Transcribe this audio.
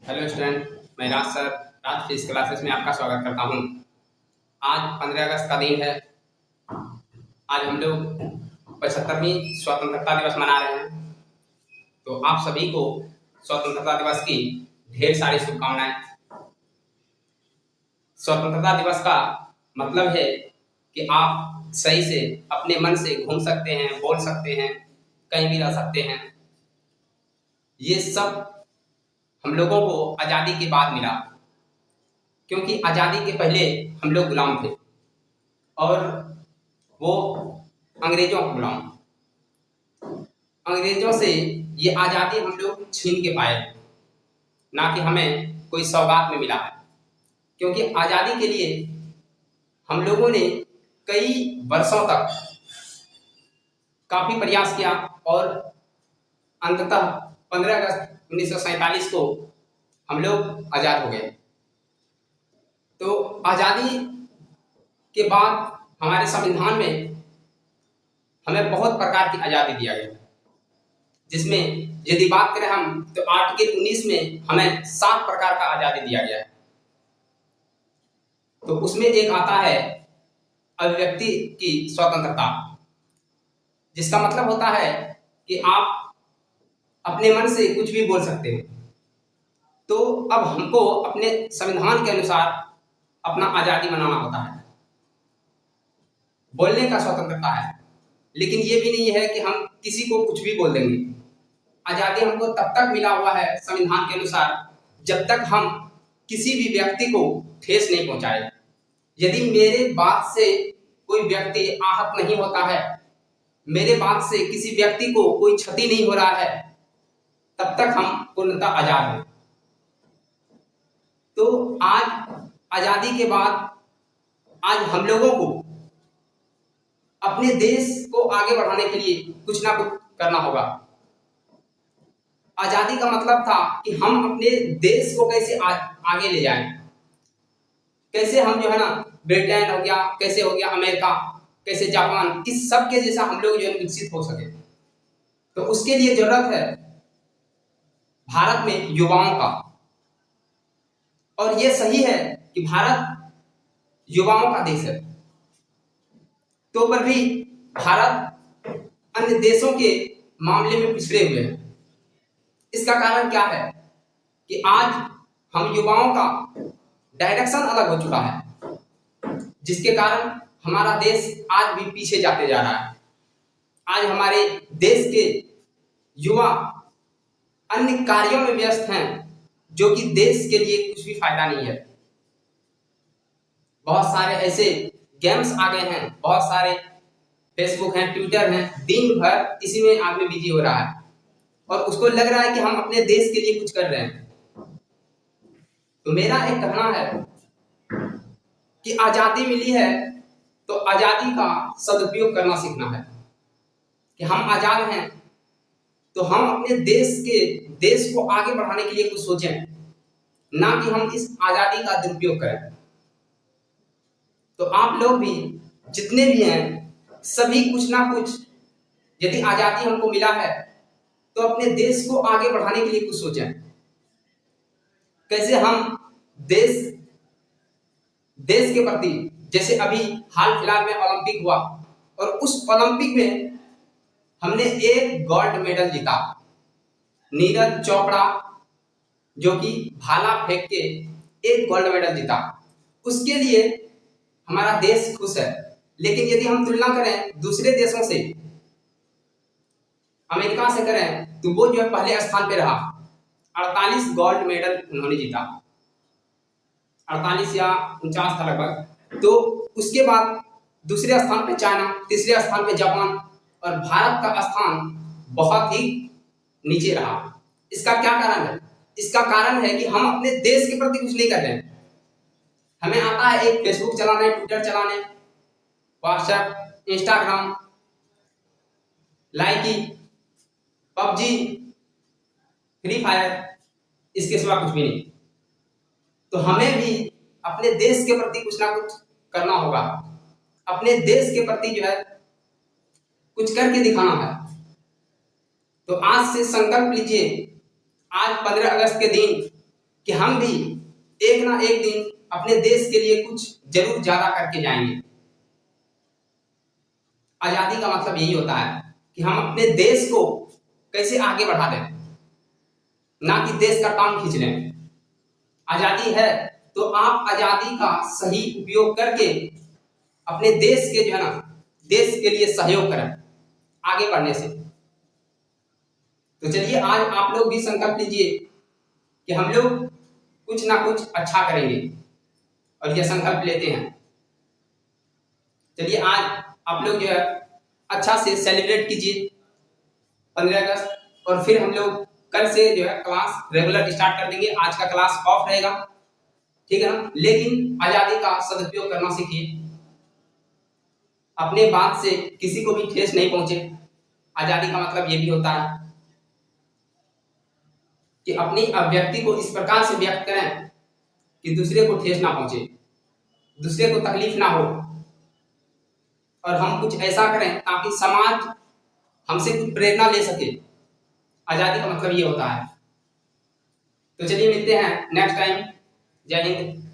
Hello student, मैं राज sir राज physics classes में आपका स्वागत करता हूँ। आज 15 अगस्त का दिन है। आज हम लोग 75वीं स्वतंत्रता दिवस मना रहे हैं। तो आप सभी को स्वतंत्रता दिवस की ढेर सारी शुभकामनाएं। स्वतंत्रता दिवस का मतलब है कि आप सही से अपने मन से घूम सकते हैं, बोल सकते हैं, कहीं भी रह सकते हैं। ये सब हम लोगों को आज़ादी के बाद मिला, क्योंकि आज़ादी के पहले हम लोग गुलाम थे और वो अंग्रेजों का गुलाम। अंग्रेजों से ये आज़ादी हम लोग छीन के पाए, ना कि हमें कोई सौगात में मिला है। क्योंकि आज़ादी के लिए हम लोगों ने कई वर्षों तक काफ़ी प्रयास किया और अंततः 15 अगस्त 1947 को हम लोग आज़ाद हो गए। तो आज़ादी के बाद हमारे संविधान में हमें बहुत प्रकार की आज़ादी दिया गया, जिसमें यदि बात करें हम तो आर्टिकल 19 में हमें 7 प्रकार का आज़ादी दिया गया है। तो उसमें एक आता है अभिव्यक्ति की स्वतंत्रता, जिसका मतलब होता है कि आप अपने मन से कुछ भी बोल सकते हैं। तो अब हमको अपने संविधान के अनुसार अपना आज़ादी मनाना होता है। बोलने का स्वतंत्रता है, लेकिन ये भी नहीं है कि हम किसी को कुछ भी बोल देंगे। आज़ादी हमको तब तक मिला हुआ है संविधान के अनुसार जब तक हम किसी भी व्यक्ति को ठेस नहीं पहुंचाए। यदि मेरे बात से कोई व्यक्ति आहत नहीं होता है, मेरे बात से किसी व्यक्ति को कोई क्षति नहीं हो रहा है, तब तक हम पूर्णतः आजाद हैं। तो आज आजादी के बाद आज हम लोगों को अपने देश को आगे बढ़ाने के लिए कुछ ना कुछ करना होगा। आजादी का मतलब था कि हम अपने देश को कैसे आगे ले जाएं, कैसे हम जो है ना ब्रिटेन हो गया, कैसे हो गया अमेरिका, कैसे जापान, इस सब के जैसा हम लोग जो है विकसित हो सके। तो उसके लिए जरूरत है भारत में युवाओं का। और ये सही है कि भारत युवाओं का देश है, तो पर भी भारत अन्य देशों के मामले में पिछड़े हुए हैं। इसका कारण क्या है कि आज हम युवाओं का डायरेक्शन अलग हो चुका है, जिसके कारण हमारा देश आज भी पीछे जाते जा रहा है। आज हमारे देश के युवा अन्य कार्यों में व्यस्त हैं, जो कि देश के लिए कुछ भी फायदा नहीं है। बहुत सारे ऐसे गेम्स आ गए हैं, बहुत सारे फेसबुक हैं, ट्विटर हैं, दिन भर इसी में आदमी बिजी हो रहा है और उसको लग रहा है कि हम अपने देश के लिए कुछ कर रहे हैं। तो मेरा एक कहना है कि आजादी मिली है तो आजादी का सदुपयोग करना सीखना है। कि हम आजाद हैं तो हम अपने देश को आगे बढ़ाने के लिए कुछ सोचें, ना कि हम इस आजादी का दुरुपयोग करें। तो आप लोग भी जितने भी हैं सभी कुछ ना कुछ, यदि आजादी हमको मिला है तो अपने देश को आगे बढ़ाने के लिए कुछ सोचें। कैसे हम देश के प्रति, जैसे अभी हाल फिलहाल में ओलंपिक हुआ और उस ओलंपिक में हमने एक गोल्ड मेडल जीता। नीरज चोपड़ा जो कि भाला फेंक के एक गोल्ड मेडल जीता, उसके लिए हमारा देश खुश है। लेकिन यदि हम तुलना करें दूसरे देशों से, अमेरिका से करें, तो वो जो है पहले स्थान पे रहा। 48 गोल्ड मेडल उन्होंने जीता, 48 या 49 था लगभग। तो उसके बाद दूसरे स्थान पे चाइना, तीसरे स्थान पे जापान और भारत का स्थान बहुत ही नीचे रहा। इसका क्या कारण है? इसका कारण है कि हम अपने देश के प्रति कुछ नहीं कर रहे हैं। हमें आता है एक फेसबुक चलाने, ट्विटर चलाने, व्हाट्सएप, इंस्टाग्राम, लाइकी, पबजी, फ्री फायर, इसके सिवा कुछ भी नहीं। तो हमें भी अपने देश के प्रति कुछ ना कुछ करना होगा। अपने देश के प्रति जो है कुछ करके दिखाना है। तो आज से संकल्प लीजिए, आज 15 अगस्त के दिन, कि हम भी एक ना एक दिन अपने देश के लिए कुछ जरूर ज्यादा करके जाएंगे। आजादी का मतलब यही होता है कि हम अपने देश को कैसे आगे बढ़ा दें, ना कि देश का टांग खींच लें। आजादी है तो आप आजादी का सही उपयोग करके अपने देश के जो है ना, देश के लिए सहयोग करें आगे बढ़ने से। तो चलिए आज आप लोग भी संकल्प लीजिए कि हम लोग कुछ ना कुछ अच्छा करेंगे, और यह संकल्प लेते हैं। चलिए आज आप लोग जो है अच्छा से सेलिब्रेट कीजिए 15 अगस्त, और फिर हम लोग कल से जो है क्लास रेगुलर स्टार्ट कर देंगे। आज का क्लास ऑफ रहेगा, ठीक है ना, लेकिन आजादी का सदुपयोग करना सीखिए। अपने बात से किसी को भी ठेस नहीं पहुंचे। आजादी का मतलब ये भी होता है कि अपनी अभिव्यक्ति को इस प्रकार से व्यक्त करें कि दूसरे को ठेस ना पहुंचे, दूसरे को तकलीफ ना हो, और हम कुछ ऐसा करें ताकि समाज हमसे कुछ प्रेरणा ले सके। आजादी का मतलब ये होता है। तो चलिए मिलते हैं नेक्स्ट टाइम। जय हिंद।